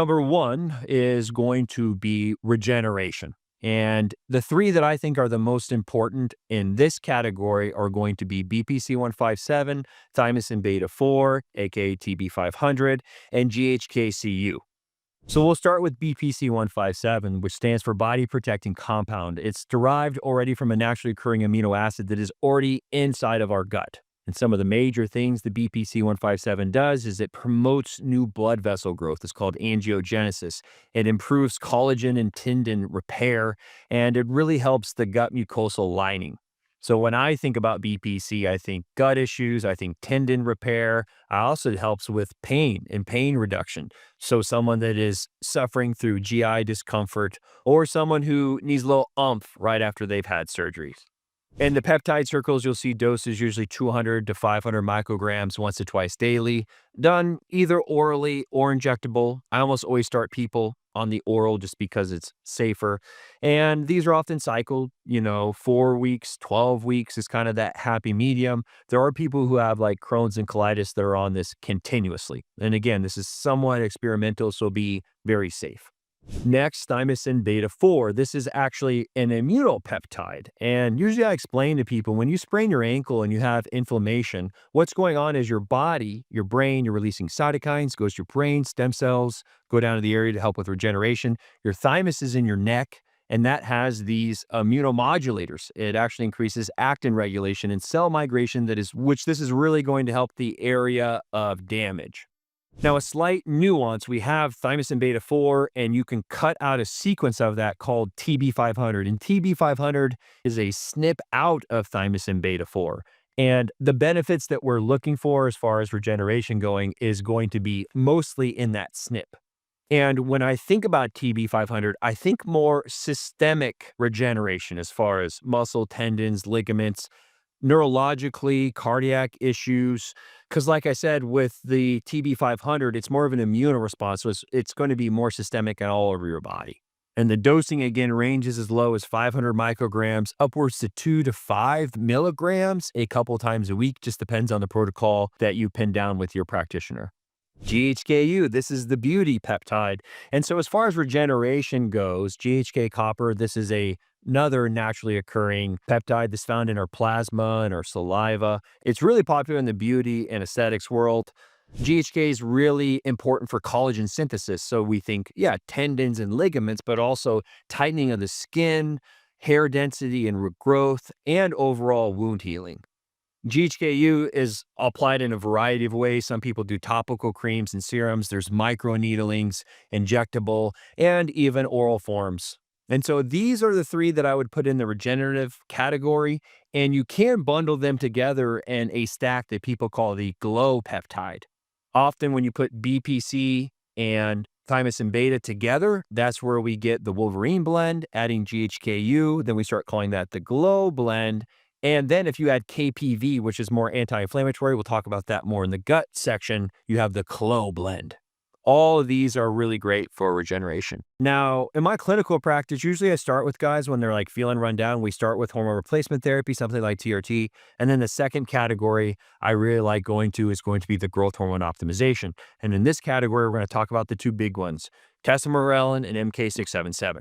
Number one is going to be regeneration. And the three that I think are the most important in this category are going to be BPC-157, thymosin beta-4, aka TB-500, and GHK-Cu. So we'll start with BPC-157, which stands for body protecting compound. It's derived already from a naturally occurring amino acid that is already inside of our gut. And some of the major things the BPC-157 does is it promotes new blood vessel growth. It's called angiogenesis. It improves collagen and tendon repair, and it really helps the gut mucosal lining. So when I think about BPC, I think gut issues, I think tendon repair. Also, it helps with pain and pain reduction. So someone that is suffering through GI discomfort or someone who needs a little oomph right after they've had surgeries. In the peptide circles, you'll see doses usually 200 to 500 micrograms once to twice daily, done either orally or injectable. I almost always start people on the oral just because it's safer. And these are often cycled, 4 weeks, 12 weeks is kind of that happy medium. There are people who have like Crohn's and colitis that are on this continuously. And again, this is somewhat experimental, so be very safe. Next, thymosin beta-4. This is actually an immunopeptide. And usually I explain to people, when you sprain your ankle and you have inflammation, what's going on is your body, your brain, you're releasing cytokines, goes to your brain, stem cells go down to the area to help with regeneration. Your thymus is in your neck, and that has these immunomodulators. It actually increases actin regulation and cell migration, which this is really going to help the area of damage. Now, a slight nuance, we have thymosin beta-4, and you can cut out a sequence of that called TB-500. And TB-500 is a snip out of thymosin beta-4. And the benefits that we're looking for as far as regeneration going is going to be mostly in that snip. And when I think about TB-500, I think more systemic regeneration as far as muscle, tendons, ligaments, neurologically, cardiac issues. Because like I said, with the TB-500, it's more of an immune response. So it's going to be more systemic and all over your body. And the dosing, again, ranges as low as 500 micrograms, upwards to 2 to 5 milligrams a couple times a week. Just depends on the protocol that you pin down with your practitioner. GHK-U, this is the beauty peptide. And so as far as regeneration goes, GHK-copper, this is another naturally occurring peptide that's found in our plasma and our saliva. It's really popular in the beauty and aesthetics world. GHK is really important for collagen synthesis. So we think, tendons and ligaments, but also tightening of the skin, hair density and regrowth, and overall wound healing. GHK-U is applied in a variety of ways. Some people do topical creams and serums. There's microneedlings, injectable, and even oral forms. And so these are the three that I would put in the regenerative category. And you can bundle them together in a stack that people call the glow peptide. Often when you put BPC and thymosin beta together, that's where we get the Wolverine blend, adding GHK-U. Then we start calling that the glow blend. And then if you add KPV, which is more anti-inflammatory, we'll talk about that more in the gut section, you have the Clo blend. All of these are really great for regeneration. Now, in my clinical practice, usually I start with guys when they're like feeling run down. We start with hormone replacement therapy, something like TRT. And then the second category I really like going to is going to be the growth hormone optimization. And in this category, we're going to talk about the two big ones, tesamorelin and MK677.